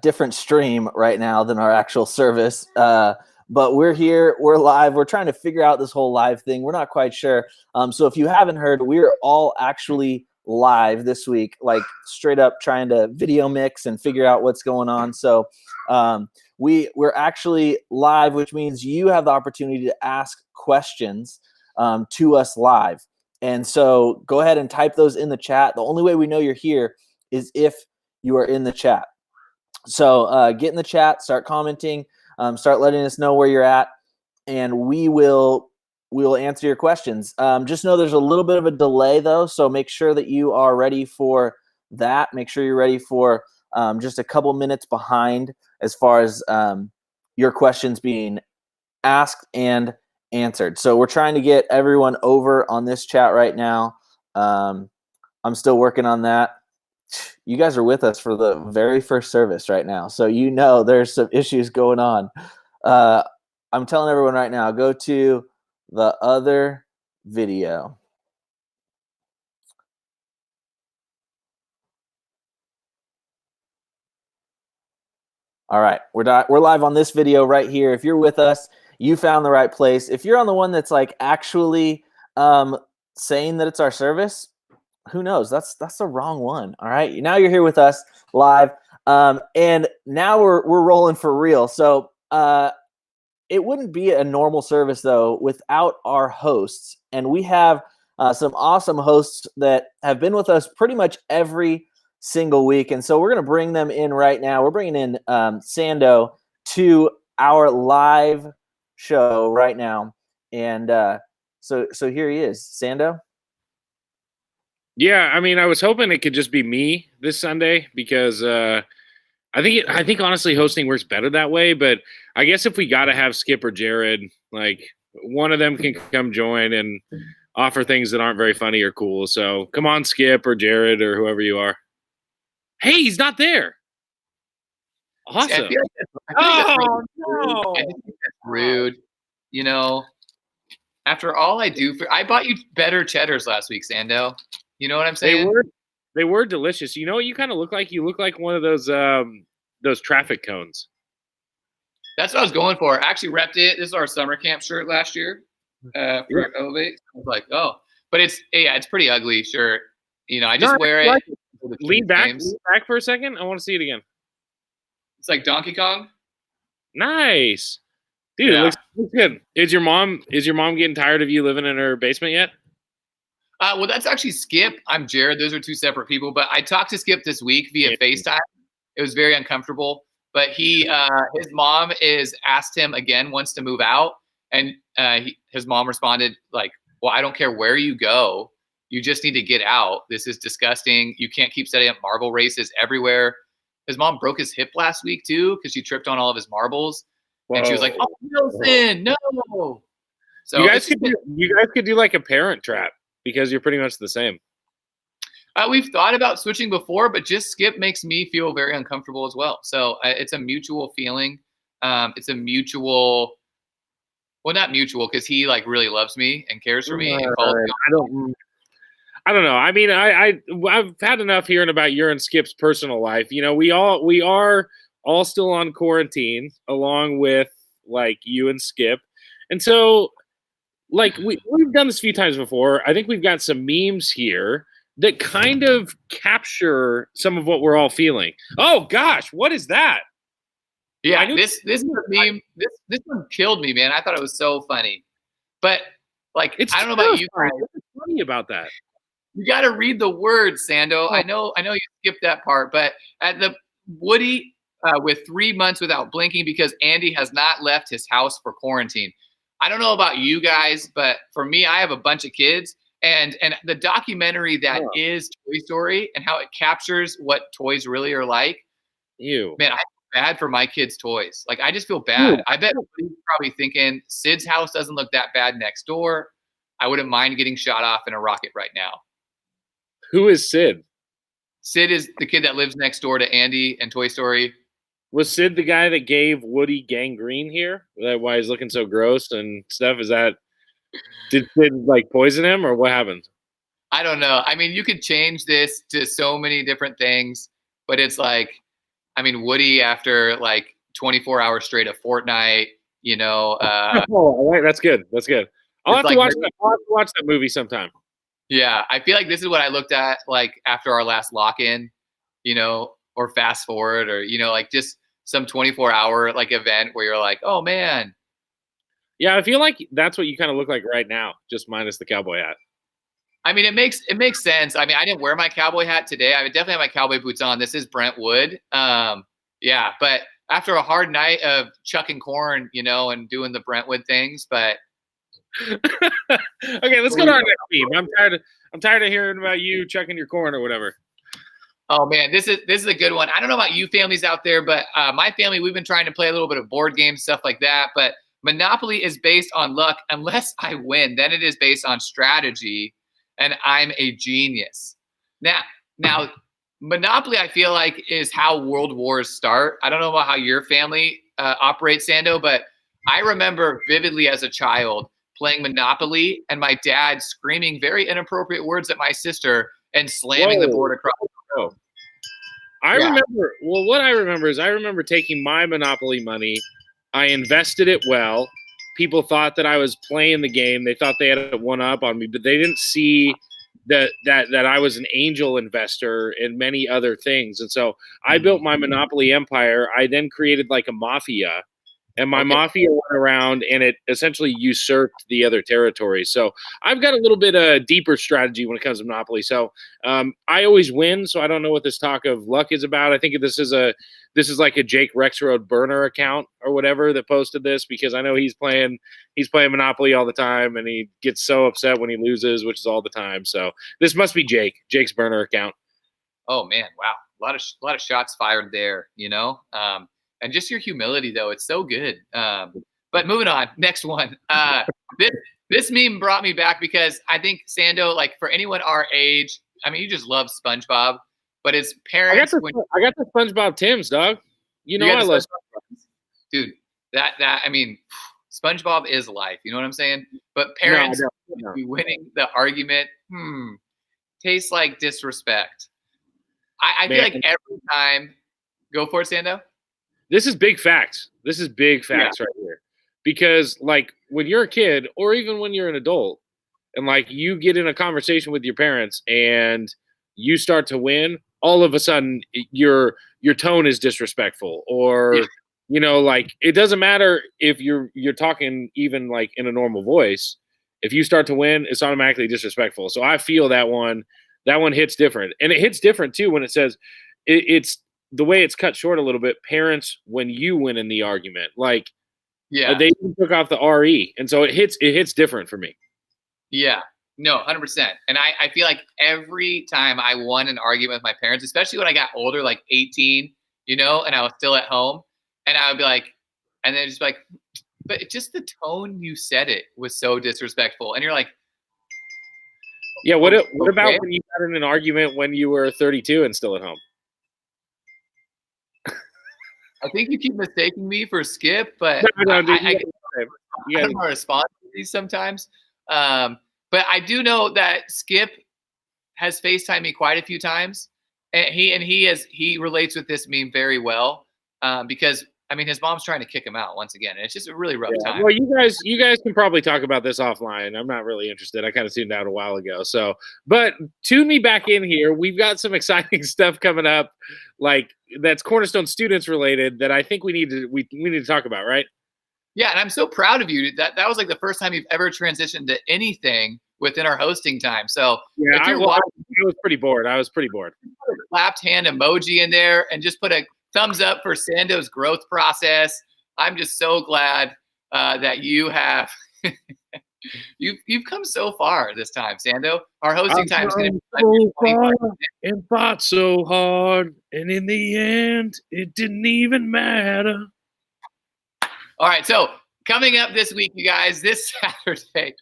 different stream right now than our actual service. But we're here, we're live. We're trying to figure out this whole live thing. We're not quite sure. So if you haven't heard, we're all actually live this week, like straight up trying to video mix and figure out what's going on. So we're actually live, which means you have the opportunity to ask questions to us live. And so go ahead and type those in the chat. The only way we know you're here is if you are in the chat. So get in the chat, start commenting, start letting us know where you're at, and we will answer your questions. Just know there's a little bit of a delay though, so make sure that you are ready for that. Make sure you're ready for just a couple minutes behind as far as your questions being asked and answered. So we're trying to get everyone over on this chat right now. I'm still working on that. You guys are with us for the very first service right now, so you know there's some issues going on. I'm telling everyone right now, go to the other video. All right, we're live on this video right here. If you're with us, you found the right place. If you're on the one that's like actually saying that it's our service, who knows? That's the wrong one. All right, now you're here with us live, and now we're rolling for real. So it wouldn't be a normal service though without our hosts, and we have some awesome hosts that have been with us pretty much every single week, and so we're going to bring them in right now. We're bringing in Sando to our live show right now, and so here he is, Sando. Yeah, I mean, I was hoping it could just be me this Sunday because I think honestly hosting works better that way. But I guess if we got to have Skip or Jared, like one of them can come join and offer things that aren't very funny or cool. So come on, Skip or Jared or whoever you are. Hey, he's not there. Awesome. Oh, no. I think that's rude. You know, after all I do I bought you better cheddars last week, Sando. You know what I'm saying? They were delicious. You know what you kind of look like? You look like one of those traffic cones. That's what I was going for. I actually repped it. This is our summer camp shirt last year for Elevate. I was like, oh, but it's pretty ugly shirt. You know, I just wear it. Lean back for a second. I want to see it again. It's like Donkey Kong. Nice, dude. Yeah. It looks good. Is your mom getting tired of you living in her basement yet? Well, that's actually Skip. I'm Jared. Those are two separate people. But I talked to Skip this week via FaceTime. It was very uncomfortable. But his mom asked him again, wants to move out. And his mom responded like, well, I don't care where you go. You just need to get out. This is disgusting. You can't keep setting up marble races everywhere. His mom broke his hip last week, too, because she tripped on all of his marbles. Whoa. And she was like, oh, Wilson, no. So you guys could do like a parent trap. Because you're pretty much the same. We've thought about switching before, but just Skip makes me feel very uncomfortable as well. So it's a mutual feeling. It's a mutual, well, not mutual because he like really loves me and cares for me. And I don't know. I mean, I've had enough hearing about your and Skip's personal life. You know, we are all still on quarantine along with like you and Skip, and so. Like we've done this a few times before. I think we've got some memes here that kind of capture some of what we're all feeling. Oh gosh, what is that? Yeah, this meme. This one killed me, man. I thought it was so funny, but like I don't know about you guys. What's funny about that? You got to read the words, Sando. I know you skipped that part, but at the Woody with 3 months without blinking because Andy has not left his house for quarantine. I don't know about you guys, but for me, I have a bunch of kids, and the documentary that is Toy Story and how it captures what toys really are like. Man, I feel bad for my kids' toys. Like, I just feel bad. I bet he's probably thinking Sid's house doesn't look that bad next door. I wouldn't mind getting shot off in a rocket right now. Who is Sid? Sid is the kid that lives next door to Andy and Toy Story. Was Sid the guy that gave Woody gangrene here? That why he's looking so gross and stuff? Did Sid like poison him or what happened? I don't know. I mean, you could change this to so many different things, but it's like, I mean, Woody after like 24 hours straight of Fortnite, you know. All right, that's good. That's good. I'll have It's to like watch that movie sometime. Yeah, I feel like this is what I looked at like after our last lock-in, you know, or fast forward, or you know, like just some 24-hour like event where you're like, oh man. Yeah, I feel like that's what you kind of look like right now, just minus the cowboy hat. I mean, it makes sense. I mean, I didn't wear my cowboy hat today. I definitely have my cowboy boots on. This is Brentwood. Yeah, but after a hard night of chucking corn, you know, and doing the Brentwood things, but okay, let's go to our next team. I'm tired of hearing about you chucking your corn or whatever. Oh man, this is a good one. I don't know about you families out there, but my family, we've been trying to play a little bit of board games, stuff like that. But Monopoly is based on luck. Unless I win, then it is based on strategy, and I'm a genius. Now, Monopoly, I feel like, is how world wars start. I don't know about how your family operates, Sando, but I remember vividly as a child playing Monopoly and my dad screaming very inappropriate words at my sister and slamming the board across the room. Remember, well, what I remember is I remember taking my Monopoly money. I invested it well. People thought that I was playing the game. They thought they had a one-up on me, but they didn't see that I was an angel investor in many other things. And so I built my Monopoly empire. I then created like a mafia. And my mafia went around and it essentially usurped the other territories. So I've got a little bit deeper strategy when it comes to Monopoly. So I always win. So I don't know what this talk of luck is about. I think this is like a Jake Rexroad burner account or whatever that posted this, because I know he's playing Monopoly all the time and he gets so upset when he loses, which is all the time. So this must be Jake's burner account. Oh man, wow, a lot of shots fired there. You know. And just your humility, though, it's so good. But moving on, next one. This meme brought me back because I think, Sando, like for anyone our age, I mean, you just love SpongeBob, but his parents. I got the SpongeBob Tims, dog. You know I love SpongeBob. Dude, that I mean, SpongeBob is life. You know what I'm saying? But parents be winning the argument. Tastes like disrespect. I feel like every time. Go for it, Sando. This is big facts. This is big facts right here. Because like when you're a kid or even when you're an adult and like you get in a conversation with your parents and you start to win, all of a sudden your tone is disrespectful, or you know, like it doesn't matter if you're talking even like in a normal voice. If you start to win, it's automatically disrespectful. So I feel that one hits different. And it hits different too when it says it's the way it's cut short a little bit. Parents, when you win in the argument, like they took off the RE, and so it hits different for me. Yeah, no, 100%. And I feel like every time I won an argument with my parents, especially when I got older, like 18, you know, and I was still at home, and I would be like, and then just be like, but it's just the tone you said it was so disrespectful, and you're like, yeah. What about when you got in an argument when you were 32 and still at home? I think you keep mistaking me for Skip, but I get my response to these sometimes. But I do know that Skip has FaceTimed me quite a few times, and he relates with this meme very well, because I mean his mom's trying to kick him out once again, and it's just a really rough time. Well, you guys can probably talk about this offline. I'm not really interested. I kind of tuned out a while ago. So, but tune me back in here. We've got some exciting stuff coming up, like that's Cornerstone students related that I think we need to talk about, right? Yeah, and I'm so proud of you. That was like the first time you've ever transitioned to anything within our hosting time. So yeah, I was pretty bored. Put a clapped hand emoji in there and just put a thumbs up for Sando's growth process. I'm just so glad that you have you've come so far this time, Sando. Our hosting time is going to be so far and fought so hard, and in the end, it didn't even matter. All right, so coming up this week, you guys, this Saturday,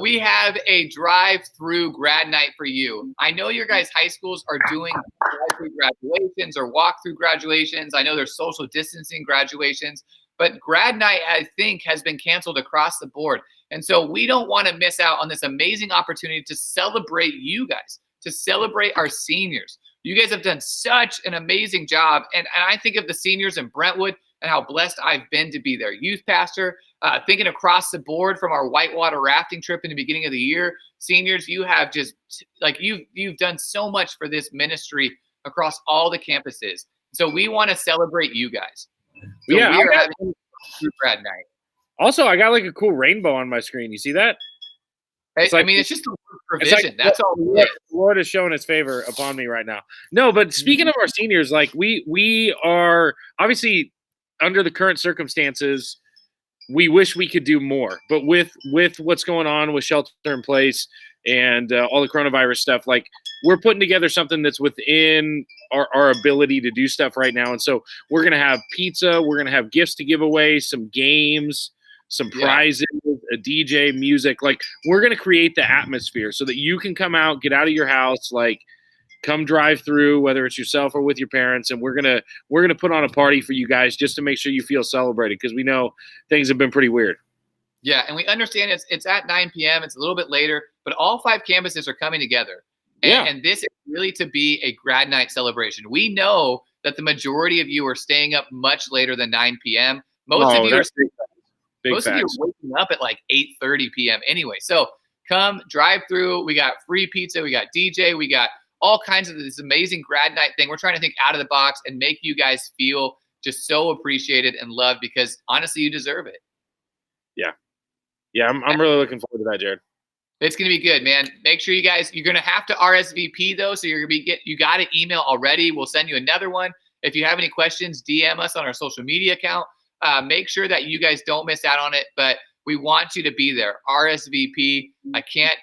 we have a drive-through grad night for you. I know your guys' high schools are doing drive-through graduations or walk-through graduations. I know there's social distancing graduations, but grad night, I think, has been canceled across the board. And so we don't want to miss out on this amazing opportunity to celebrate you guys, to celebrate our seniors. You guys have done such an amazing job. And I think of the seniors in Brentwood and how blessed I've been to be their youth pastor. Thinking across the board from our whitewater rafting trip in the beginning of the year, seniors, you have just like you've done so much for this ministry across all the campuses. So we want to celebrate you guys. So Yeah, we are having a group grad night. Also, I got like a cool rainbow on my screen. You see that? It's just the word provision. That's all. The Lord is showing His favor upon me right now. No, but speaking of our seniors, like we are obviously under the current circumstances, we wish we could do more. But with what's going on with shelter in place and all the coronavirus stuff, like we're putting together something that's within our ability to do stuff right now. And so we're gonna have pizza, we're gonna have gifts to give away, some games, some prizes, a DJ, music. Like we're going to create the atmosphere so that you can come out, get out of your house, like come drive through, whether it's yourself or with your parents. And we're going to put on a party for you guys just to make sure you feel celebrated, because we know things have been pretty weird. Yeah. And we understand it's at 9 p.m. It's a little bit later, but all 5 campuses are coming together. And this is really to be a grad night celebration. We know that the majority of you are staying up much later than 9 p.m. Most of you are waking up at like 8:30 p.m. anyway. So come drive through. We got free pizza. We got DJ. We got all kinds of this amazing grad night thing. We're trying to think out of the box and make you guys feel just so appreciated and loved, because honestly, you deserve it. Yeah. Yeah. I'm really looking forward to that, Jared. It's going to be good, man. Make sure you're going to have to RSVP though. So you got an email already. We'll send you another one. If you have any questions, DM us on our social media account. Make sure that you guys don't miss out on it, but we want you to be there. RSVP. I can't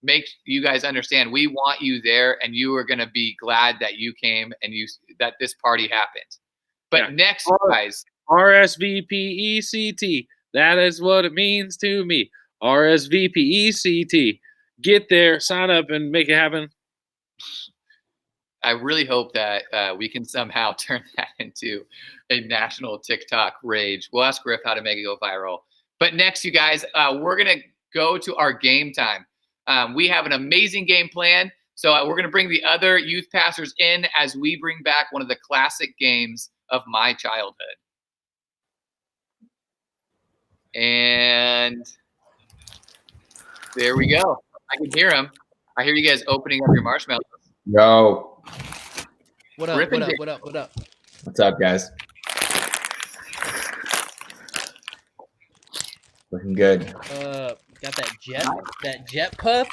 make you guys understand. We want you there, and you are going to be glad that you came and that this party happened. But next, guys, RSVPECT. That is what it means to me. RSVPECT. Get there, sign up, and make it happen. I really hope that we can somehow turn that into a national TikTok rage. We'll ask Griff how to make it go viral. But next, you guys, we're going to go to our game time. We have an amazing game plan. So we're going to bring the other youth pastors in as we bring back one of the classic games of my childhood. And there we go. I can hear them. I hear you guys opening up your marshmallows. Yo. What up? What's up, guys? Looking good. Got that jet puff.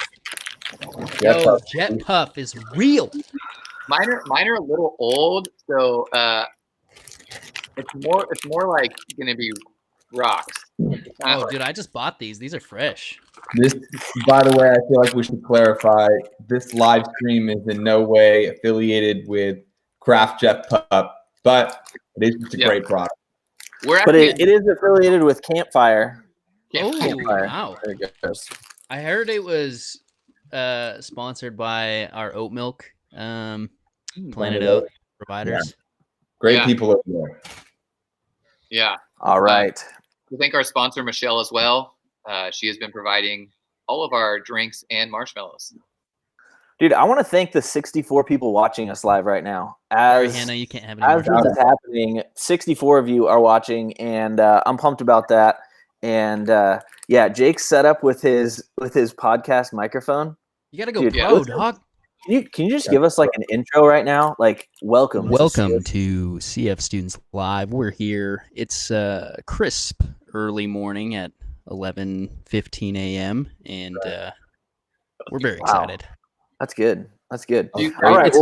Jet Puff is real. Mine are a little old, so it's more like gonna be rocks. Oh, dude, I just bought these. These are fresh. This, by the way, I feel like we should clarify, this live stream is in no way affiliated with Craft Jet Pup, but it is just a great product. But it is affiliated with Campfire. Oh, Campfire. wow. There it goes. I heard it was sponsored by our oat milk Planet Oat providers. Yeah. Great people over there. Yeah. All right. We thank our sponsor, Michelle, as well. She has been providing all of our drinks and marshmallows. Dude, I want to thank the 64 people watching us live right now. Sorry, Hannah, you can't have any as this is happening, 64 of you are watching, and I'm pumped about that. And Jake's set up with his podcast microphone. You gotta go pro, dog. Can you just give us like an intro right now? Like, welcome to CF Students Live. We're here. It's crisp early morning at 11:15 a.m. and we're very excited. That's good. Dude, all right,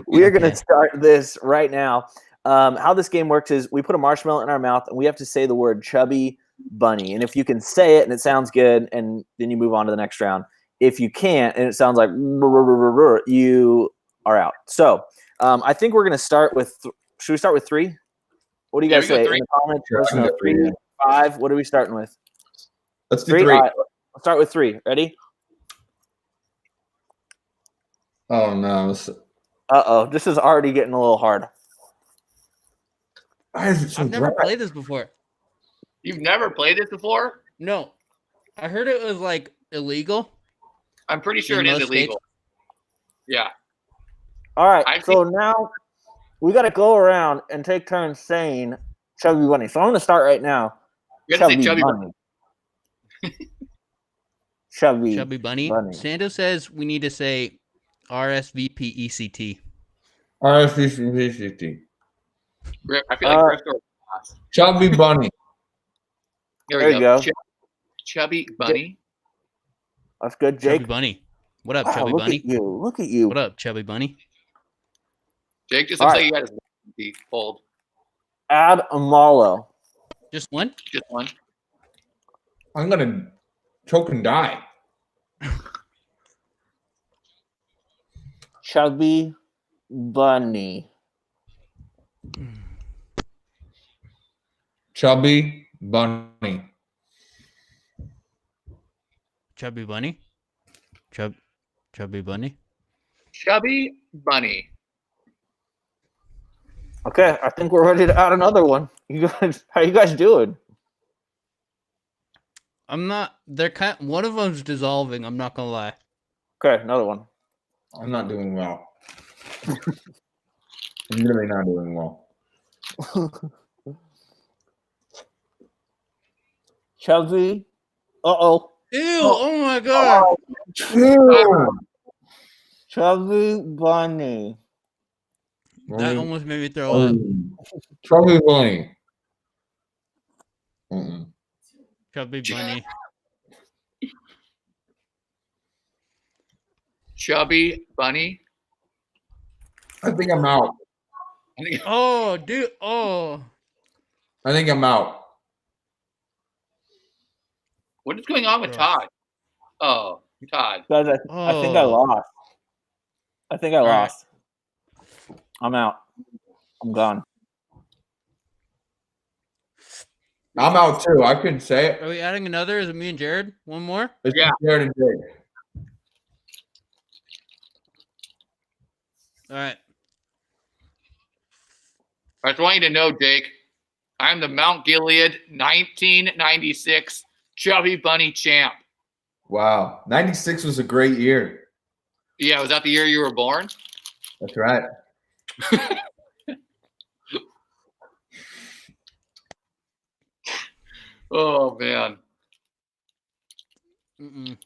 we are going to start this right now. How this game works is we put a marshmallow in our mouth and we have to say the word Chubby Bunny. And if you can say it and it sounds good, and then you move on to the next round. If you can't and it sounds like you are out. So I think we're going to start with. Should we start with 3? What do you guys say in the comments? Let us know. 3, 5. What are we starting with? Let's do 3. Right, let's start with 3. Ready? Oh no! This is already getting a little hard. I've never played this before. You've never played this before? No. I heard it was like illegal. I'm pretty sure In it is most illegal. Yeah. All right. I So now we got to go around and take turns saying Chubby Bunny. So I'm going to start right now. You gotta say Chubby Bunny. Chubby. Chubby Bunny. Sando says we need to say RSVPECT. RSVPECT. I feel like Griff or Chubby Bunny. There you go. Chubby Bunny. That's good, Jake. Chubby Bunny. What up, Wow, Chubby look Bunny? at you. Look at you. What up, Chubby Bunny? Jake just All looks right. like he got his teeth pulled. Add Amalo. Just one? Just one. I'm gonna choke and die. Chubby Bunny. Chubby Bunny. Chubby Bunny? Chubby Bunny? Chubby Bunny. Okay, I think we're ready to add another one. You guys, how you guys doing? I'm not. They're one of them's dissolving. I'm not gonna lie. Okay, another one. I'm not doing well. I'm really not doing well. Chubby. Uh-oh. Ew! Oh my god! Chubby Bunny. That almost made me throw up. Chubby Bunny. Chubby Bunny. Chubby Bunny. I think I'm out. Oh, dude. Oh. I think I'm out. What is going on with Todd? Oh, Todd. Guys, I think I lost. I think I lost. I'm out. I'm gone. I'm out too. I couldn't say it. Are we adding another? Is it me and Jared? One more? It's Yeah. Jared and Jake. All right. I just want you to know, Jake, I'm the Mount Gilead 1996 Chubby Bunny champ. Wow. 96 was a great year. Yeah, was that the year you were born? That's right. Oh, man. Mm-mm.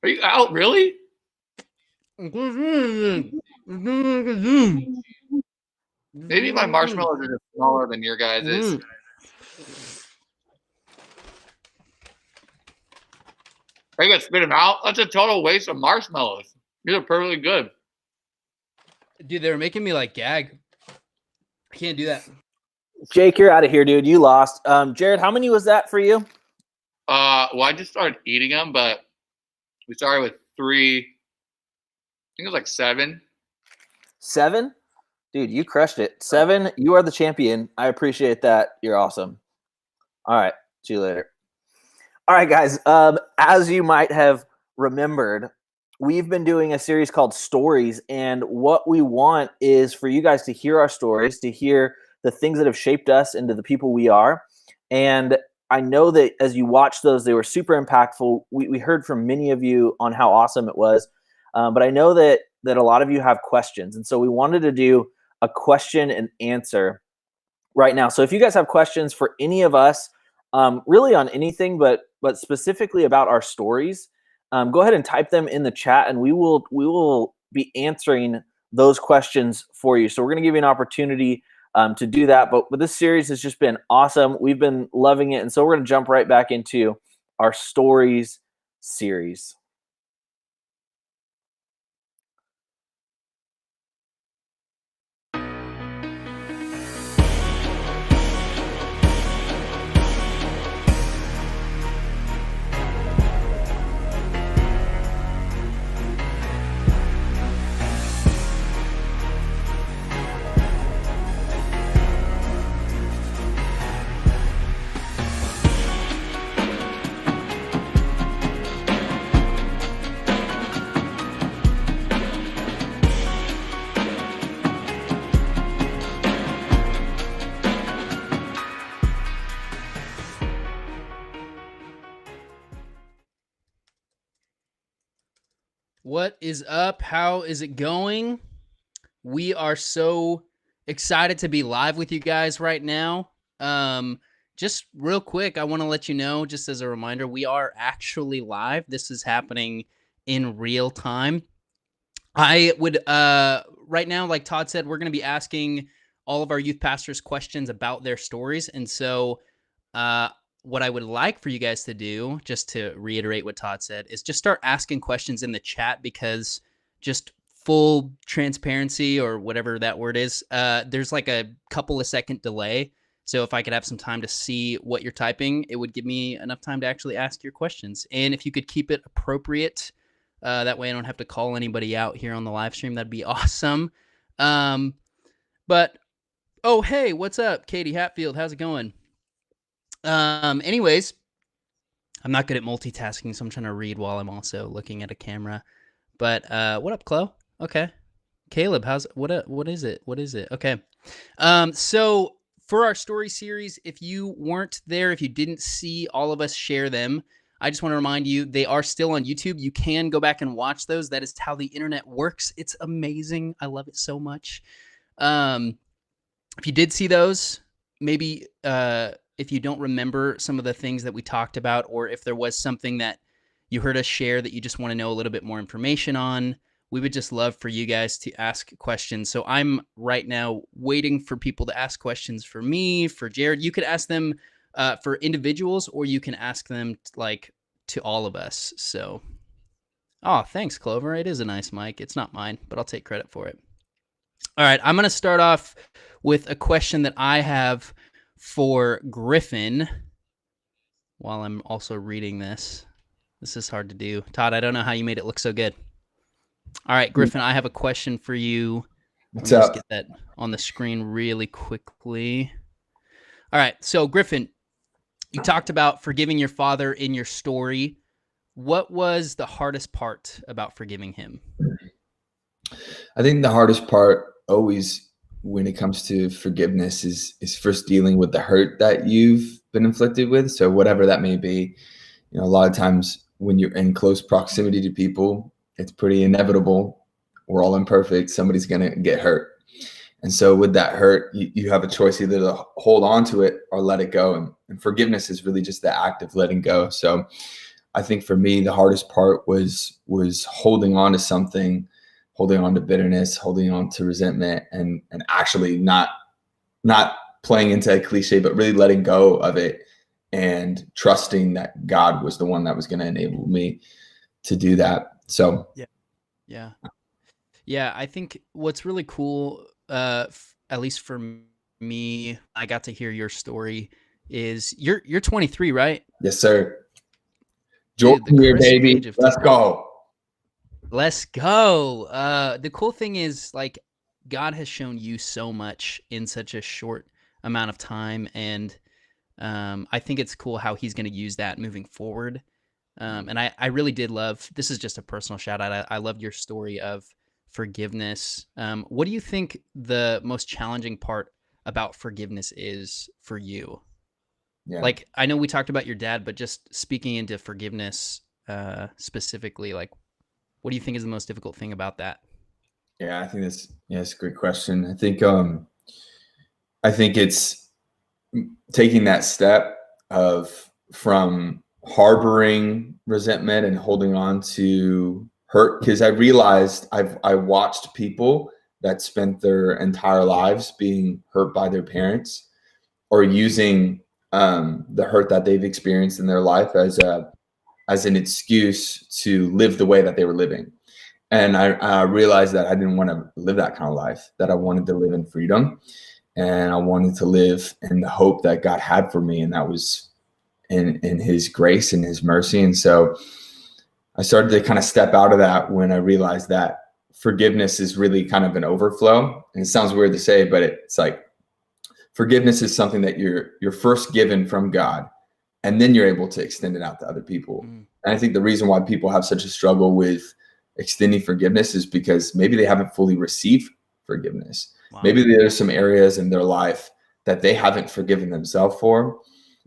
Are you out, really? Maybe my marshmallows are just smaller than your guys'. Are you going to spit them out? That's a total waste of marshmallows. These are perfectly good. Dude, they were making me like gag. I can't do that. Jake, you're out of here, dude. You lost. Jared, how many was that for you? Well, I just started eating them, but we started with 3. I think it was like 7. 7? Dude, you crushed it. 7, you are the champion. I appreciate that. You're awesome. All right. See you later. All right, guys. As you might have remembered, we've been doing a series called Stories, and what we want is for you guys to hear our stories, to hear the things that have shaped us into the people we are. And I know that as you watch those, they were super impactful. We heard from many of you on how awesome it was, but I know that a lot of you have questions, and so we wanted to do a question and answer right now. So if you guys have questions for any of us, really on anything, but specifically about our stories, go ahead and type them in the chat, and we will be answering those questions for you. So we're going to give you an opportunity to do that. But this series has just been awesome. We've been loving it, and so we're going to jump right back into our stories series. What is up? How is it going? We are so excited to be live with you guys right now. Just real quick, I want to let you know, just as a reminder, we are actually live. This is happening in real time. I would, right now, like Todd said, we're going to be asking all of our youth pastors questions about their stories. And so, what I would like for you guys to do, just to reiterate what Todd said, is just start asking questions in the chat, because just full transparency, or whatever that word is, there's like a couple of second delay. So if I could have some time to see what you're typing, it would give me enough time to actually ask your questions. And if you could keep it appropriate, that way I don't have to call anybody out here on the live stream, that'd be awesome. But, oh, hey, what's up, Katie Hatfield? How's it going? Anyways, I'm not good at multitasking, so I'm trying to read while I'm also looking at a camera. But what up, Chloe? Okay. Caleb, what is it? Okay. So for our story series, if you weren't there, if you didn't see all of us share them, I just want to remind you, they are still on YouTube. You can go back and watch those. That is how the internet works. It's amazing. I love it so much. If you did see those, maybe if you don't remember some of the things that we talked about, or if there was something that you heard us share that you just want to know a little bit more information on, we would just love for you guys to ask questions. So I'm right now waiting for people to ask questions for me, for Jared. You could ask them for individuals, or you can ask them like to all of us. So, oh, thanks, Clover. It is a nice mic. It's not mine, but I'll take credit for it. All right, I'm going to start off with a question that I have for Griffin while I'm also reading this. This is hard to do. Todd, I don't know how you made it look so good. All right, Griffin, I have a question for you. What's up? Just get that on the screen really quickly. All right, so Griffin, you talked about forgiving your father in your story. What was the hardest part about forgiving him? I think the hardest part always when it comes to forgiveness is first dealing with the hurt that you've been inflicted with. So whatever that may be, a lot of times when you're in close proximity to people, it's pretty inevitable. We're all imperfect. Somebody's going to get hurt. And so with that hurt, you have a choice either to hold on to it or let it go. And forgiveness is really just the act of letting go. So I think for me, the hardest part was holding on to something, holding on to bitterness, holding on to resentment, and actually not playing into a cliche, but really letting go of it and trusting that God was the one that was going to enable me to do that. So yeah. I think what's really cool, at least for me, I got to hear your story. Is you're 23, right? Yes, sir. Jordan here, baby. Let's go. Let's go. The cool thing is, like, God has shown you so much in such a short amount of time, and I think it's cool how He's going to use that moving forward. And I really did love, this is just a personal shout out, I loved your story of forgiveness. What do you think the most challenging part about forgiveness is for you? Yeah. Like, I know we talked about your dad, but just speaking into forgiveness specifically, like, what do you think is the most difficult thing about that? Yeah, I think that's a great question. I think it's taking that step from harboring resentment and holding on to hurt, because I realized I watched people that spent their entire lives being hurt by their parents, or using the hurt that they've experienced in their life as an excuse to live the way that they were living. And I realized that I didn't want to live that kind of life, that I wanted to live in freedom, and I wanted to live in the hope that God had for me, and that was in His grace and His mercy. And so I started to kind of step out of that when I realized that forgiveness is really kind of an overflow. And it sounds weird to say, but it's like forgiveness is something that you're first given from God, and then you're able to extend it out to other people. And I think the reason why people have such a struggle with extending forgiveness is because maybe they haven't fully received forgiveness. Wow. Maybe there's some areas in their life that they haven't forgiven themselves for,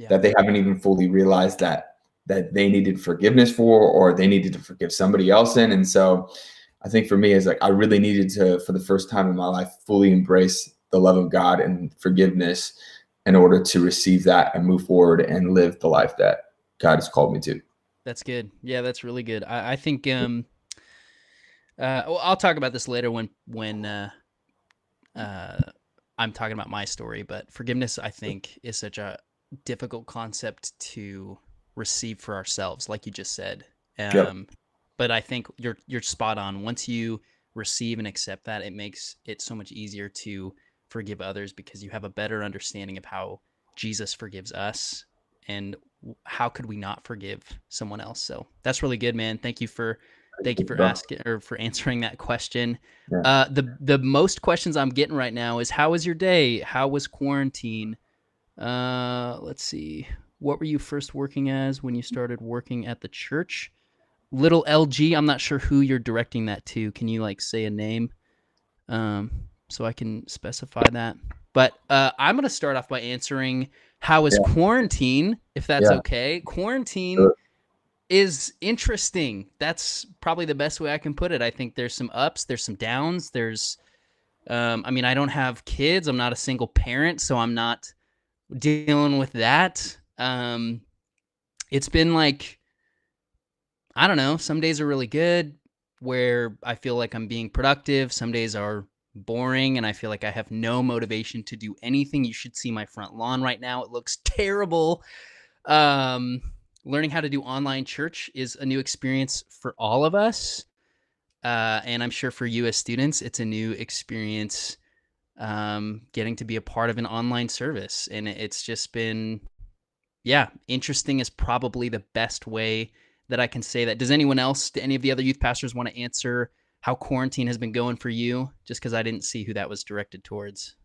that they haven't even fully realized that that they needed forgiveness for, or they needed to forgive somebody else in. And so I think for me, is like, I really needed to, for the first time in my life, fully embrace the love of God and forgiveness in order to receive that and move forward and live the life that God has called me to. That's good. Yeah, that's really good. I think well, I'll talk about this later when I'm talking about my story, but forgiveness, I think, is such a difficult concept to receive for ourselves, like you just said. Yep. But I think you're spot on. Once you receive and accept that, it makes it so much easier to forgive others, because you have a better understanding of how Jesus forgives us, and how could we not forgive someone else. So that's really good, man. Thank you for asking, or for answering that question. Yeah. The most questions I'm getting right now is, how was your day? How was quarantine? Let's see. What were you first working as when you started working at the church? Little LG, I'm not sure who you're directing that to. Can you like say a name? So I can specify that. But I'm going to start off by answering, how is quarantine, if that's okay. Quarantine is interesting. That's probably the best way I can put it. I think there's some ups, there's some downs. There's, I mean, I don't have kids. I'm not a single parent, so I'm not dealing with that. It's been like, I don't know, some days are really good where I feel like I'm being productive. Some days are boring and I feel like I have no motivation to do anything. You should see my front lawn right now. It looks terrible. Learning how to do online church is a new experience for all of us. And I'm sure for you as students, it's a new experience, getting to be a part of an online service. And it's just been, interesting is probably the best way that I can say that. Does anyone else, do any of the other youth pastors want to answer how quarantine has been going for you? Just because I didn't see who that was directed towards.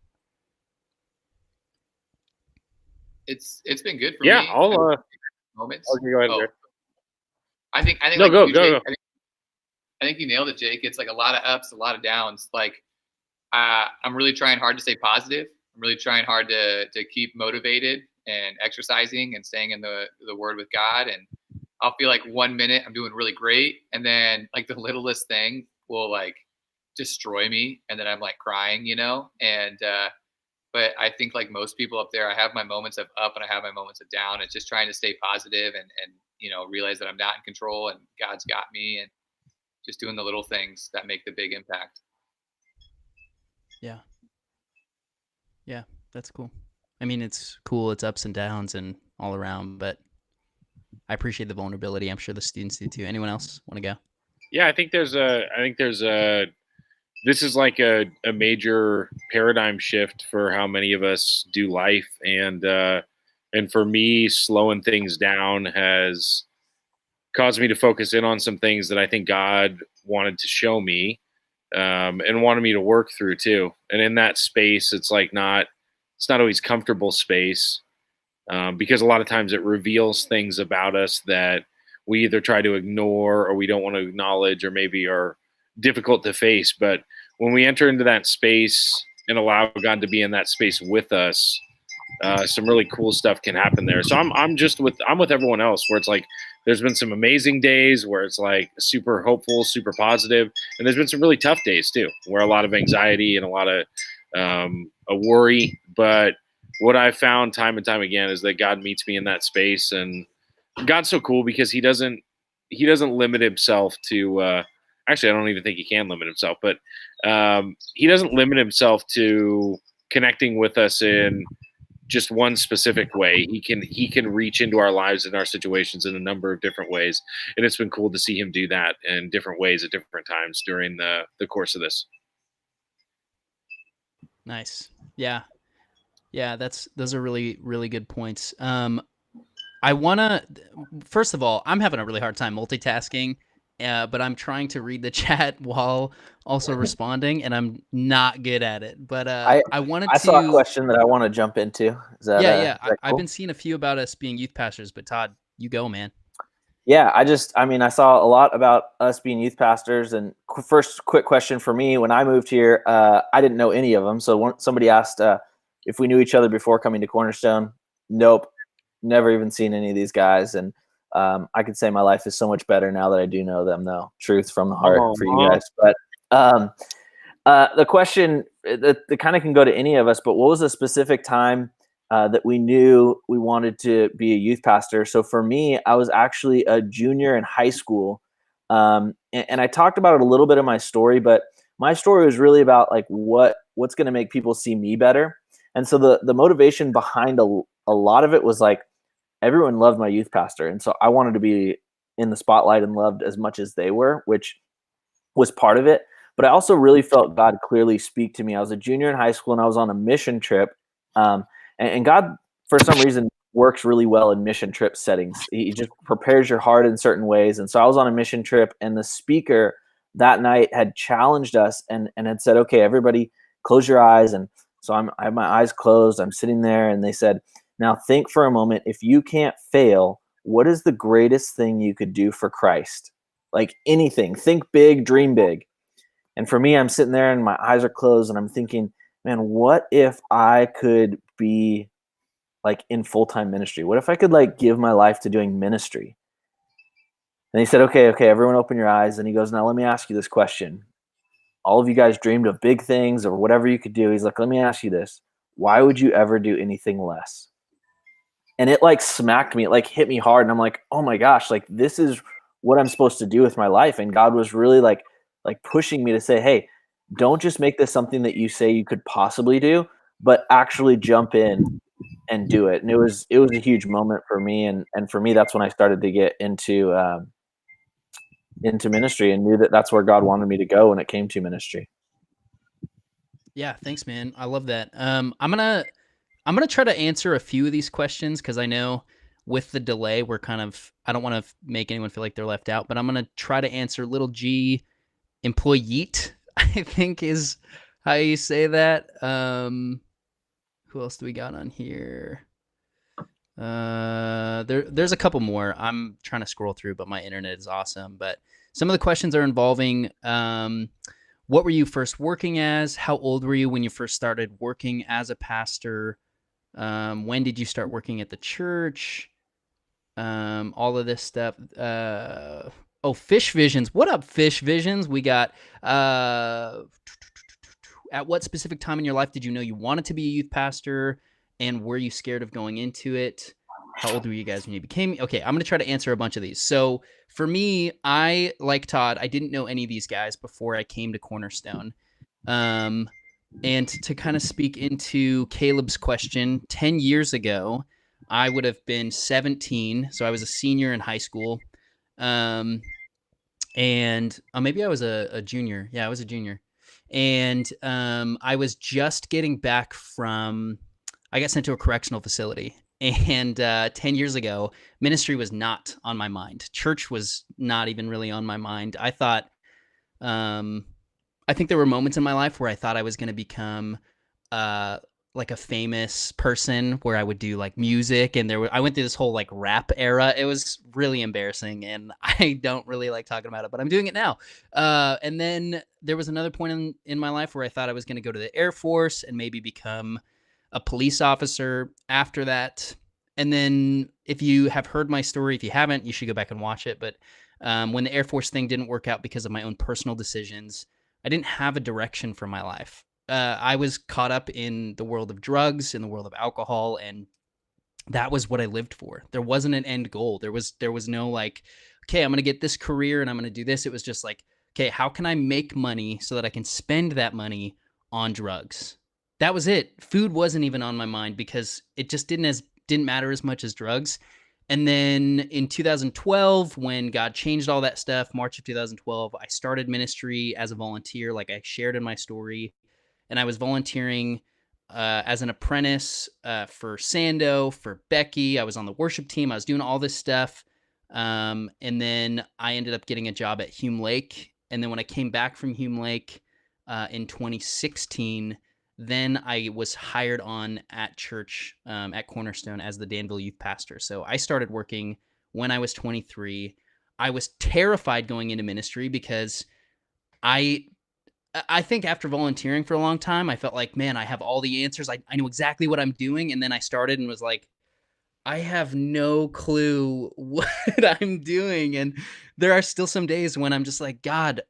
It's been good for me. I'll moments. Okay, go ahead, Jared. I think No, like go, you, go, Jake, go. I think you nailed it, Jake. It's like a lot of ups, a lot of downs. Like I'm really trying hard to stay positive. I'm really trying hard to keep motivated and exercising and staying in the Word with God. And I'll feel like 1 minute I'm doing really great, and then like the littlest thing will like destroy me, and then I'm like crying, And but I think like most people up there, I have my moments of up and I have my moments of down. It's just trying to stay positive and realize that I'm not in control and God's got me, and just doing the little things that make the big impact. Yeah. Yeah, that's cool. I mean, it's cool. It's ups and downs and all around, but I appreciate the vulnerability. I'm sure the students do too. Anyone else want to go? Yeah, I think there's this is like a major paradigm shift for how many of us do life. And for me, slowing things down has caused me to focus in on some things that I think God wanted to show me, and wanted me to work through too. And in that space, it's not always comfortable space, because a lot of times it reveals things about us that we either try to ignore or we don't want to acknowledge, or maybe are difficult to face. But when we enter into that space and allow God to be in that space with us, some really cool stuff can happen there. So I'm with everyone else, where it's like there's been some amazing days where it's like super hopeful, super positive, and there's been some really tough days too, where a lot of anxiety and a lot of a worry. But what I've found time and time again is that God meets me in that space, and God's so cool because he doesn't limit himself to actually, I don't even think he can limit himself, but he doesn't limit himself to connecting with us in just one specific way. He can reach into our lives and our situations in a number of different ways. And it's been cool to see him do that in different ways at different times during the course of this. Nice. Yeah. Yeah, those are really, really good points. I want to, first of all, I'm having a really hard time multitasking, but I'm trying to read the chat while also responding, and I'm not good at it. But I saw a question that I want to jump into. Is that, yeah. is that I've cool? been seeing a few about us being youth pastors, but Todd, you go, man. Yeah, I saw a lot about us being youth pastors. And first quick question for me, when I moved here, I didn't know any of them. So somebody asked if we knew each other before coming to Cornerstone. Nope. Never even seen any of these guys. And I could say my life is so much better now that I do know them, though. Truth from the heart for you Aw. guys. But the question that kind of can go to any of us, but what was a specific time that we knew we wanted to be a youth pastor? So for me, I was actually a junior in high school. And I talked about it a little bit in my story, but my story was really about like what's going to make people see me better. And so the motivation behind a lot of it was like, everyone loved my youth pastor. And so I wanted to be in the spotlight and loved as much as they were, which was part of it. But I also really felt God clearly speak to me. I was a junior in high school and I was on a mission trip. And God, for some reason, works really well in mission trip settings. He just prepares your heart in certain ways. And so I was on a mission trip, and the speaker that night had challenged us and had said, okay, everybody close your eyes. And so I have my eyes closed. I'm sitting there, and they said, now think for a moment, if you can't fail, what is the greatest thing you could do for Christ? Like anything. Think big, dream big. And for me, I'm sitting there and my eyes are closed and I'm thinking, man, what if I could be like in full-time ministry? What if I could like give my life to doing ministry? And he said, okay, everyone open your eyes. And he goes, now let me ask you this question. All of you guys dreamed of big things or whatever you could do. He's like, let me ask you this. Why would you ever do anything less? And it like smacked me, it like hit me hard. And I'm like, oh my gosh, like this is what I'm supposed to do with my life. And God was really like pushing me to say, hey, don't just make this something that you say you could possibly do, but actually jump in and do it. And it was a huge moment for me. And for me, that's when I started to get into ministry and knew that that's where God wanted me to go when it came to ministry. Yeah, thanks, man. I love that. I'm gonna try to answer a few of these questions because I know with the delay we're kind of, I don't want to make anyone feel like they're left out, but I'm gonna try to answer little G employee, I think is how you say that. Who else do we got on here? There's a couple more. I'm trying to scroll through, but my internet is awesome. But some of the questions are involving what were you first working as? How old were you when you first started working as a pastor? When did you start working at the church? All of this stuff. Fish Visions. What up, Fish Visions? We got at what specific time in your life did you know you wanted to be a youth pastor? And were you scared of going into it? How old were you guys when you became? Okay, I'm going to try to answer a bunch of these. So for me, I, like Todd, I didn't know any of these guys before I came to Cornerstone. And to kind of speak into Caleb's question, 10 years ago, I would have been 17. So I was a senior in high school. And maybe I was a junior. Yeah, I was a junior. And I was just getting back from, I got sent to a correctional facility. And 10 years ago, ministry was not on my mind. Church was not even really on my mind. I thought, I think there were moments in my life where I thought I was going to become like a famous person where I would do like music. And I went through this whole like rap era. It was really embarrassing. And I don't really like talking about it, but I'm doing it now. And then there was another point in my life where I thought I was going to go to the Air Force and maybe become a police officer after that. And then if you have heard my story, if you haven't, you should go back and watch it. But when the Air Force thing didn't work out because of my own personal decisions, I didn't have a direction for my life. I was caught up in the world of drugs, in the world of alcohol, and that was what I lived for. There wasn't an end goal. There was no like, okay, I'm going to get this career and I'm going to do this. It was just like, okay, how can I make money so that I can spend that money on drugs? That was it. Food wasn't even on my mind because it just didn't matter as much as drugs. And then in 2012, when God changed all that stuff, March of 2012, I started ministry as a volunteer, like I shared in my story. And I was volunteering as an apprentice for Sando, for Becky. I was on the worship team. I was doing all this stuff. And then I ended up getting a job at Hume Lake. And then when I came back from Hume Lake in 2016, then I was hired on at church at Cornerstone as the Danville youth pastor. So I started working when I was 23. I was terrified going into ministry because I think after volunteering for a long time, I felt like, man, I have all the answers. I know exactly what I'm doing. And then I started and was like, I have no clue what I'm doing. And there are still some days when I'm just like, God,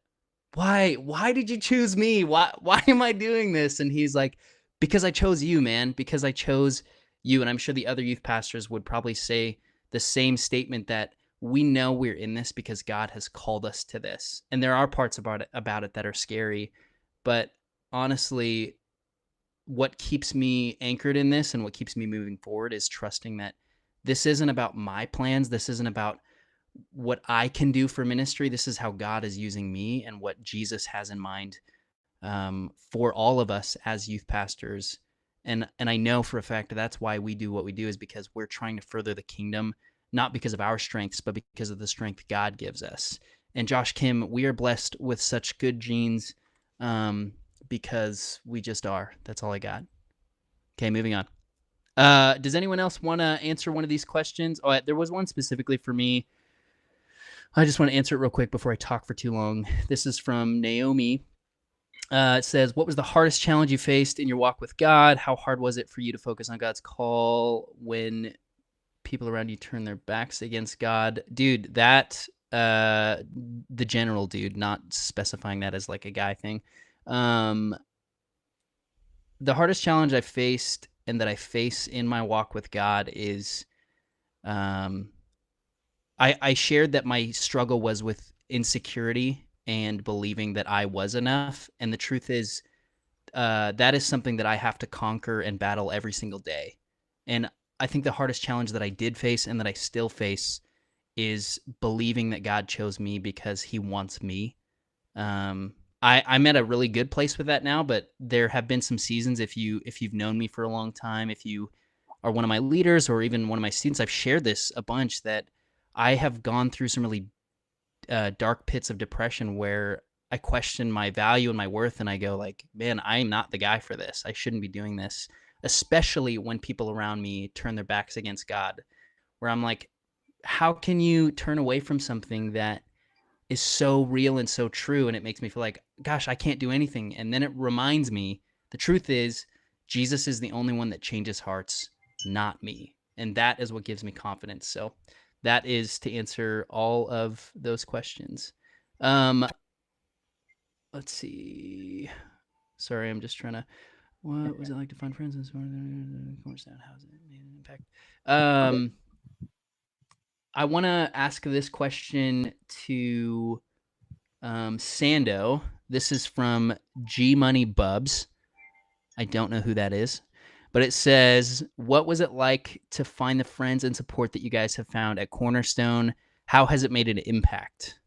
why did you choose me? Why am I doing this? And he's like, because I chose you, man, because I chose you. And I'm sure the other youth pastors would probably say the same statement, that we know we're in this because God has called us to this. And there are parts about it that are scary, but honestly, what keeps me anchored in this and what keeps me moving forward is trusting that this isn't about my plans. This isn't about what I can do for ministry. This is how God is using me and what Jesus has in mind, for all of us as youth pastors. And I know for a fact that that's why we do what we do, is because we're trying to further the kingdom, not because of our strengths, but because of the strength God gives us. And Josh, Kim, we are blessed with such good genes, because we just are. That's all I got. Okay, moving on. Does anyone else want to answer one of these questions? Oh, there was one specifically for me. I just want to answer it real quick before I talk for too long. This is from Naomi. It says, what was the hardest challenge you faced in your walk with God? How hard was it for you to focus on God's call when people around you turn their backs against God? Dude, that, the general dude, not specifying that as like a guy thing. The hardest challenge I faced and that I face in my walk with God is, I shared that my struggle was with insecurity and believing that I was enough. And the truth is, that is something that I have to conquer and battle every single day. And I think the hardest challenge that I did face and that I still face is believing that God chose me because he wants me. I'm at a really good place with that now, but there have been some seasons, if you've known me for a long time, if you are one of my leaders or even one of my students, I've shared this a bunch, that I have gone through some really dark pits of depression where I question my value and my worth, and I go like, man, I'm not the guy for this. I shouldn't be doing this, especially when people around me turn their backs against God, where I'm like, how can you turn away from something that is so real and so true? And it makes me feel like, gosh, I can't do anything. And then it reminds me, the truth is, Jesus is the only one that changes hearts, not me. And that is what gives me confidence. So that is to answer all of those questions. Let's see. Sorry, I'm just trying to. What was it like to find friends and Cornerstone? How's it made an impact? I want to ask this question to Sando. This is from G Money Bubs. I don't know who that is, but it says, what was it like to find the friends and support that you guys have found at Cornerstone? How has it made an impact?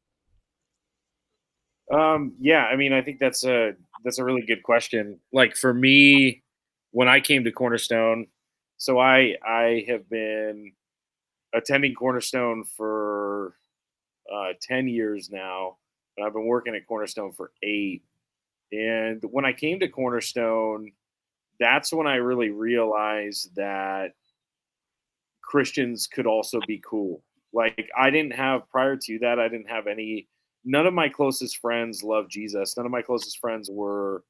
Yeah, I mean, I think that's a really good question. Like for me, when I came to Cornerstone, so I have been attending Cornerstone for 10 years now, and I've been working at Cornerstone for 8. And when I came to Cornerstone, that's when I really realized that Christians could also be cool. Like I didn't have prior to that, I didn't have none of my closest friends loved Jesus. None of my closest friends were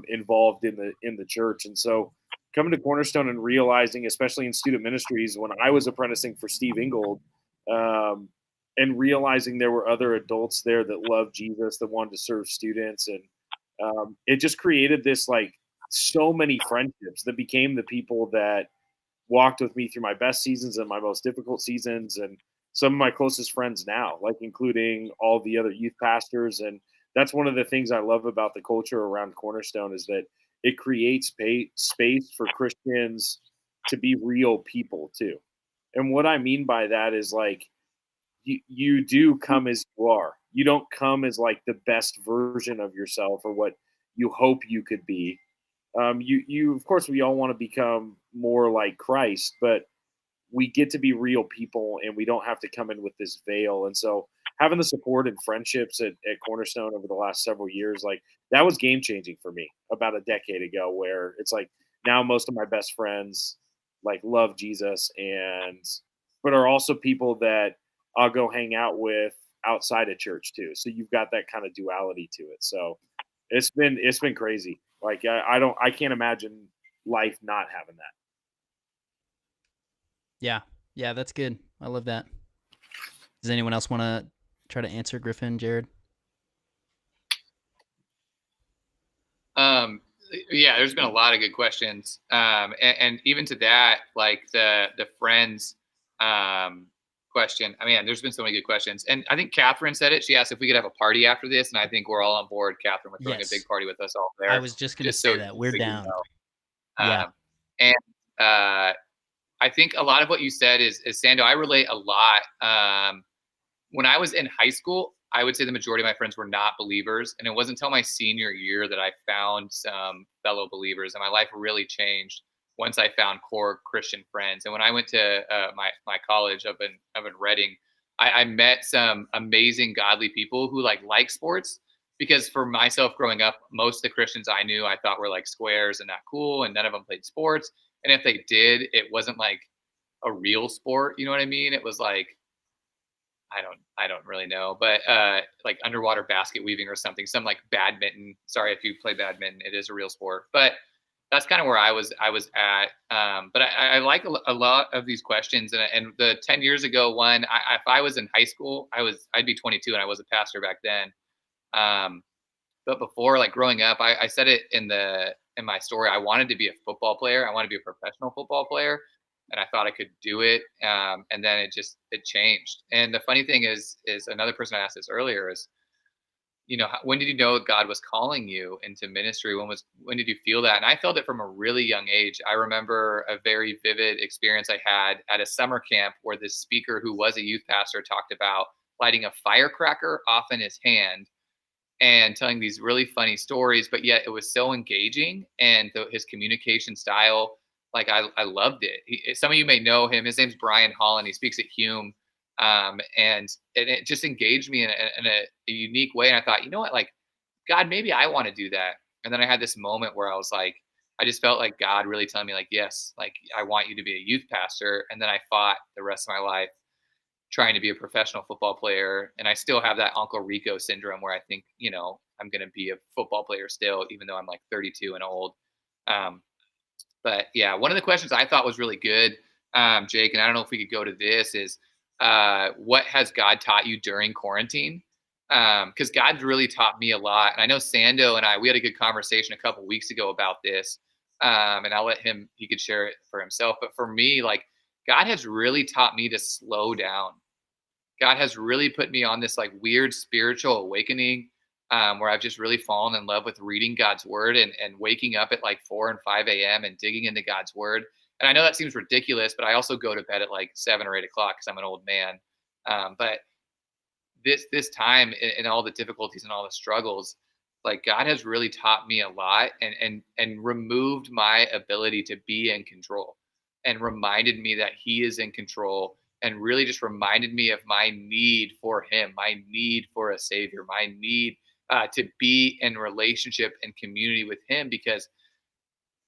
involved in the church. And so coming to Cornerstone and realizing, especially in student ministries, when I was apprenticing for Steve Ingold, and realizing there were other adults there that loved Jesus, that wanted to serve students, and it just created this like so many friendships that became the people that walked with me through my best seasons and my most difficult seasons, and some of my closest friends now, like including all the other youth pastors. And that's one of the things I love about the culture around Cornerstone, is that it creates space for Christians to be real people too. And what I mean by that is like you do come as you are. You don't come as like the best version of yourself or what you hope you could be. You of course, we all want to become more like Christ, but we get to be real people and we don't have to come in with this veil. And so having the support and friendships at Cornerstone over the last several years, like that was game changing for me about a decade ago, where it's like now most of my best friends like love Jesus, but are also people that I'll go hang out with outside of church too. So you've got that kind of duality to it. So it's been crazy. Like I can't imagine life not having that. Yeah, that's good. I love that. Does anyone else want to try to answer Griffin, Jared? Yeah, there's been a lot of good questions. And even to that, like the friends question. I mean, there's been so many good questions. And I think Catherine said it. She asked if we could have a party after this. And I think we're all on board, Catherine, with throwing a big party with us all there. I was just going to say that. We're down. Yeah. And I think a lot of what you said is Sando, I relate a lot. When I was in high school, I would say the majority of my friends were not believers. And it wasn't until my senior year that I found some fellow believers, and my life really changed once I found core Christian friends. And when I went to my college up in Reading, I met some amazing godly people who like sports, because for myself growing up, most of the Christians I knew I thought were like squares and not cool, and none of them played sports. And if they did, it wasn't like a real sport. You know what I mean? It was like, I don't really know, but like underwater basket weaving or something, some like badminton. Sorry if you play badminton, it is a real sport, but that's kind of where I was at. But I like a lot of these questions, and the 10 years ago one, if I was in high school, I'd be 22 and I was a pastor back then. But before, like growing up, I said it in my story, I wanted to be a football player. I wanted to be a professional football player. And I thought I could do it. And then it changed. And the funny thing is another person I asked this earlier is, when did you know God was calling you into ministry? When did you feel that? And I felt it from a really young age. I remember a very vivid experience I had at a summer camp where this speaker who was a youth pastor talked about lighting a firecracker off in his hand and telling these really funny stories, but yet it was so engaging, and his communication style, like I loved it. Some of you may know him. His name's Brian Holland. He speaks at Hume, and it just engaged me in a unique way. And I thought, you know what, like, God, maybe I want to do that. And then I had this moment where I was like, I just felt like God really telling me, like, yes, like I want you to be a youth pastor. And then I fought the rest of my life trying to be a professional football player. And I still have that Uncle Rico syndrome where I think, I'm going to be a football player still, even though I'm like 32 and old. But yeah, one of the questions I thought was really good, Jake, and I don't know if we could go to this, is what has God taught you during quarantine? Because God's really taught me a lot. And I know Sando and we had a good conversation a couple weeks ago about this, and I'll let he could share it for himself. But for me, like, God has really taught me to slow down. God has really put me on this like weird spiritual awakening, where I've just really fallen in love with reading God's word and waking up at like 4 and 5 a.m. and digging into God's word. And I know that seems ridiculous, but I also go to bed at like 7 or 8 o'clock because I'm an old man. But this time and all the difficulties and all the struggles, like God has really taught me a lot and removed my ability to be in control, and reminded me that he is in control, and really just reminded me of my need for him, my need for a savior, my need to be in relationship and community with him, because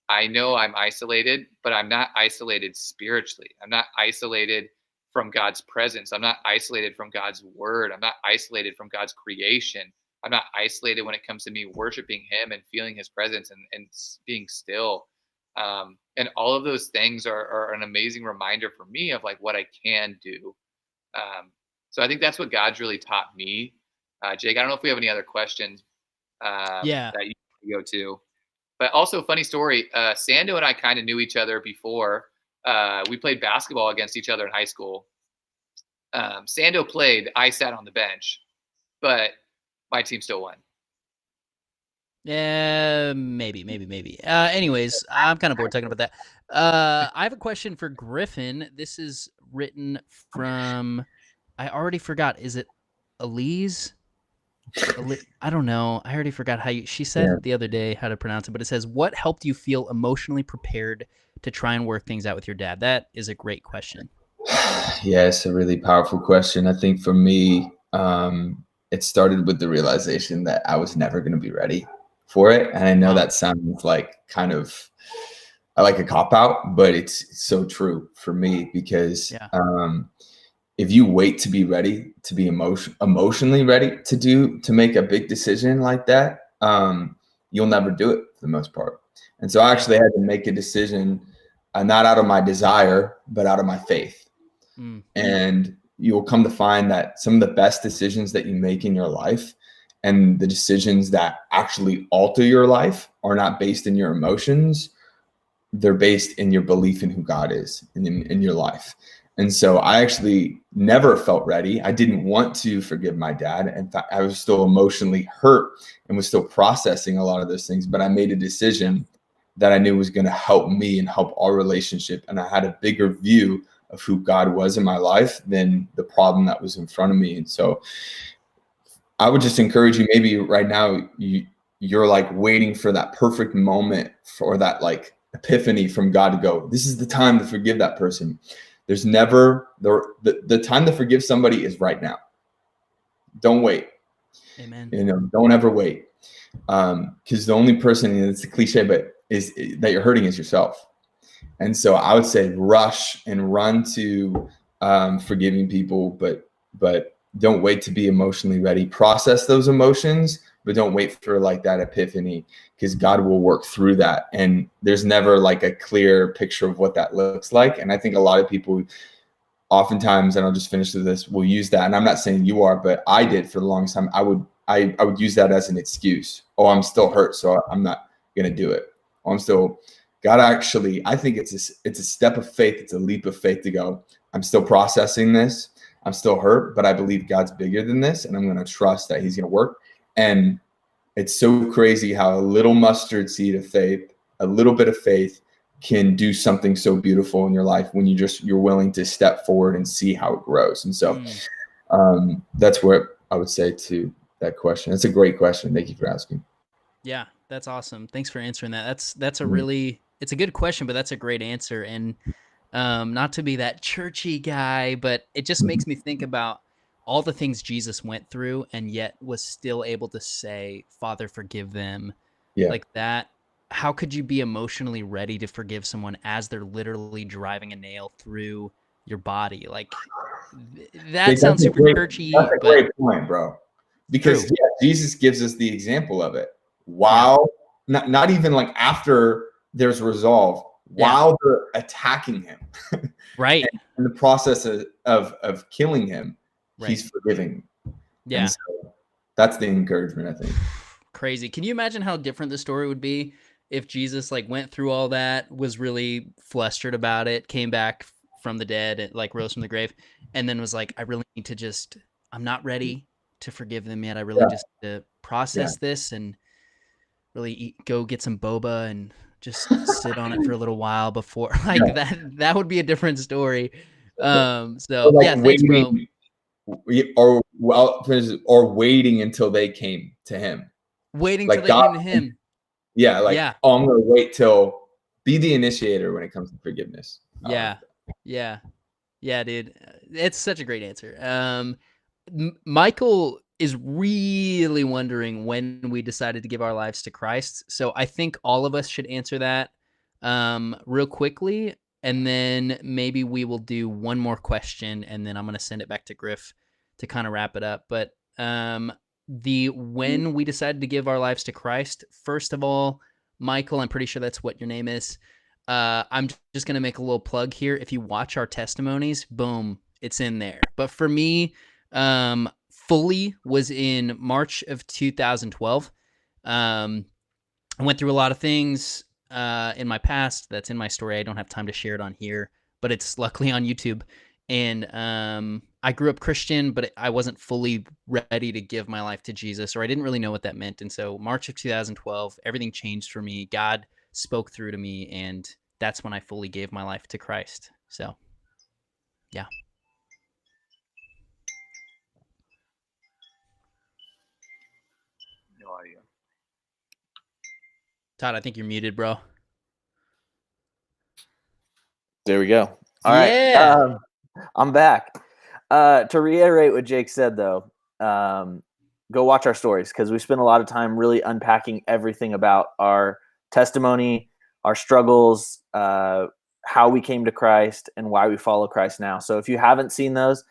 I know I'm isolated, but I'm not isolated spiritually. I'm not isolated from God's presence. I'm not isolated from God's word. I'm not isolated from God's creation. I'm not isolated when it comes to me worshiping him and feeling his presence and being still. And all of those things are an amazing reminder for me of like what I can do. So I think that's what God's really taught me. Jake, I don't know if we have any other questions that you can go to. But also, funny story, Sando and I kind of knew each other before. We played basketball against each other in high school. Sando played, I sat on the bench, but my team still won. Yeah, maybe. Anyways, I'm kind of bored talking about that. I have a question for Griffin. This is written from, I already forgot. Is it Elise? I don't know. I already forgot she said the other day how to pronounce it, but it says, what helped you feel emotionally prepared to try and work things out with your dad? That is a great question. Yeah, it's a really powerful question. I think for me, it started with the realization that I was never going to be ready for it. And I know that sounds like kind of like a cop-out, but it's so true for me, because if you wait to be ready, to be emotionally ready to make a big decision like that, you'll never do it for the most part. And so I actually had to make a decision not out of my desire, but out of my faith. Mm. And you will come to find that some of the best decisions that you make in your life and the decisions that actually alter your life are not based in your emotions. They're based in your belief in who God is in your life. And so I actually never felt ready. I didn't want to forgive my dad. In fact, I was still emotionally hurt and was still processing a lot of those things. But I made a decision that I knew was going to help me and help our relationship. And I had a bigger view of who God was in my life than the problem that was in front of me. And so I would just encourage you, maybe right now you're like waiting for that perfect moment for that like epiphany from God to go, this is the time to forgive that person. There's never the time to forgive somebody is right now. Don't wait. Amen. Don't ever wait. Because the only person, and it's a cliche, but is that you're hurting is yourself. And so I would say rush and run to forgiving people, but don't wait to be emotionally ready. Process those emotions, but don't wait for like that epiphany, because God will work through that. And there's never like a clear picture of what that looks like. And I think a lot of people oftentimes, and I'll just finish with this, will use that. And I'm not saying you are, but I did for the longest time. I would use that as an excuse. Oh, I'm still hurt, so I'm not going to do it. Oh, God actually, I think it's a step of faith. It's a leap of faith to go, I'm still processing this. I'm still hurt, but I believe God's bigger than this, and I'm going to trust that he's going to work. And it's so crazy how a little mustard seed of faith, a little bit of faith can do something so beautiful in your life when you're willing to step forward and see how it grows. And so that's what I would say to that question. It's a great question. Thank you for asking. Yeah, that's awesome. Thanks for answering that. That's a really, it's a good question, but that's a great answer. And not to be that churchy guy, but it just makes me think about all the things Jesus went through and yet was still able to say, Father, forgive them. Yeah. Like that. How could you be emotionally ready to forgive someone as they're literally driving a nail through your body? Like that sounds super churchy. That's a great point, bro. Because Jesus gives us the example of it. While not even like after there's resolve, while they're attacking him, right? In the process of killing him, he's forgiving. Yeah, so that's the encouragement, I think. Crazy. Can you imagine how different the story would be if Jesus like went through all that, was really flustered about it, came back from the dead, and like rose from the grave, and then was like, I really need to I'm not ready to forgive them yet. I really just need to process this and really go get some boba and just sit on it for a little while before that would be a different story. So thanks, bro. Or waiting until they came to him. Waiting till they came to him. I'm going to wait till be the initiator when it comes to forgiveness. Yeah, dude. It's such a great answer. Michael is really wondering when we decided to give our lives to Christ. So I think all of us should answer that real quickly. And then maybe we will do one more question, and then I'm going to send it back to Griff to kind of wrap it up. But when we decided to give our lives to Christ, first of all, Michael, I'm pretty sure that's what your name is. I'm just going to make a little plug here. If you watch our testimonies, boom, it's in there. But for me, fully was in March of 2012. I went through a lot of things in my past. That's in my story. I don't have time to share it on here, but it's luckily on YouTube. And I grew up Christian, but I wasn't fully ready to give my life to Jesus, or I didn't really know what that meant. And so March of 2012, everything changed for me. God spoke through to me, and that's when I fully gave my life to Christ. So, yeah. No audio. Todd, I think you're muted, bro. There we go. All right. I'm back. To reiterate what Jake said, though, go watch our stories, because we spend a lot of time really unpacking everything about our testimony, our struggles, how we came to Christ, and why we follow Christ now. So if you haven't seen those,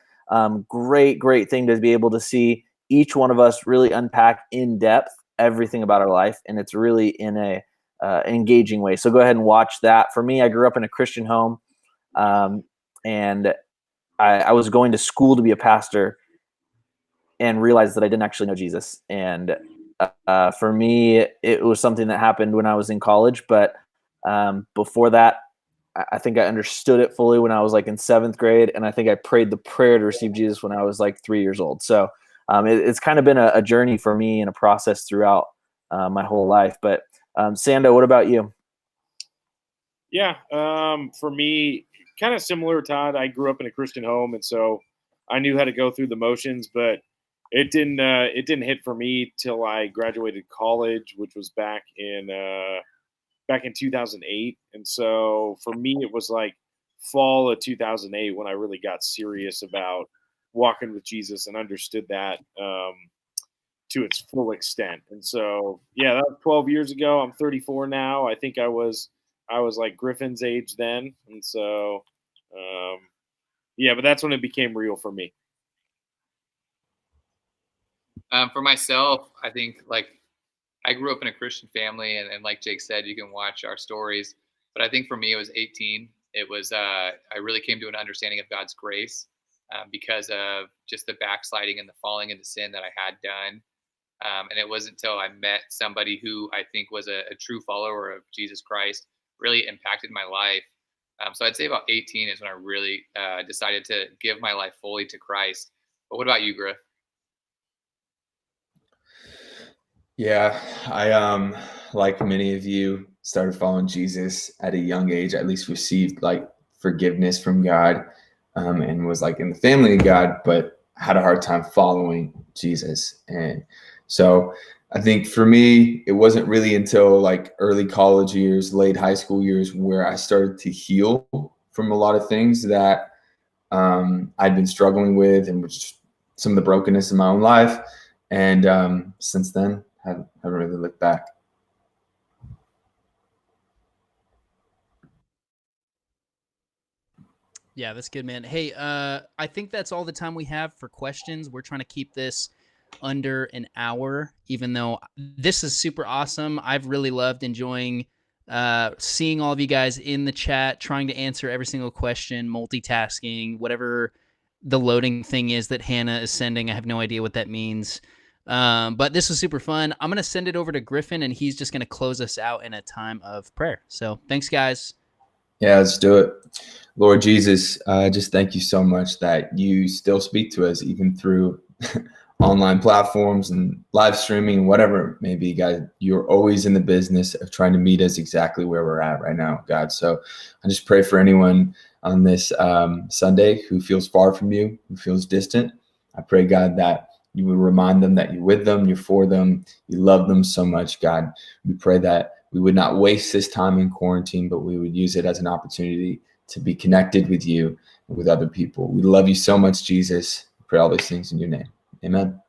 great thing to be able to see each one of us really unpack in depth everything about our life. And it's really in a engaging way. So go ahead and watch that. For me, I grew up in a Christian home, and I was going to school to be a pastor and realized that I didn't actually know Jesus. And for me, it was something that happened when I was in college. But before that, I think I understood it fully when I was like in 7th grade. And I think I prayed the prayer to receive Jesus when I was like 3 years old. So it's kind of been a journey for me and a process throughout my whole life. But Sando, what about you? Yeah, for me, kind of similar, Todd. I grew up in a Christian home, and so I knew how to go through the motions, but it didn't hit for me till I graduated college, which was back in 2008. And so for me, it was like fall of 2008 when I really got serious about walking with Jesus and understood that to its full extent. And so, yeah, that was 12 years ago. I'm 34 now. I think I was like Griffin's age then. And so, yeah, but that's when it became real for me. For myself, I think like I grew up in a Christian family, and like Jake said, you can watch our stories. But I think for me, it was 18. It was I really came to an understanding of God's grace because of just the backsliding and the falling into sin that I had done. And it wasn't until I met somebody who I think was a true follower of Jesus Christ, really impacted my life. So I'd say about 18 is when I really decided to give my life fully to Christ. But what about you, Griff? Yeah, I like many of you, started following Jesus at a young age. At least received like forgiveness from God, and was like in the family of God, but had a hard time following Jesus. And so I think for me, it wasn't really until like early college years, late high school years, where I started to heal from a lot of things that I'd been struggling with, and which some of the brokenness in my own life. And since then, haven't really looked back. Yeah, that's good, man. Hey, I think that's all the time we have for questions. We're trying to keep this under an hour, even though this is super awesome. I've really loved enjoying seeing all of you guys in the chat, trying to answer every single question, multitasking, whatever the loading thing is that Hannah is sending. I have no idea what that means. But this was super fun. I'm going to send it over to Griffin, and he's just going to close us out in a time of prayer. So thanks, guys. Yeah, let's do it. Lord Jesus, just thank you so much that you still speak to us, even through online platforms and live streaming, whatever it may be, God. You're always in the business of trying to meet us exactly where we're at right now, God. So I just pray for anyone on this Sunday who feels far from you, who feels distant. I pray, God, that you would remind them that you're with them, you're for them, you love them so much, God. We pray that we would not waste this time in quarantine, but we would use it as an opportunity to be connected with you and with other people. We love you so much, Jesus. I pray all these things in your name. Amen.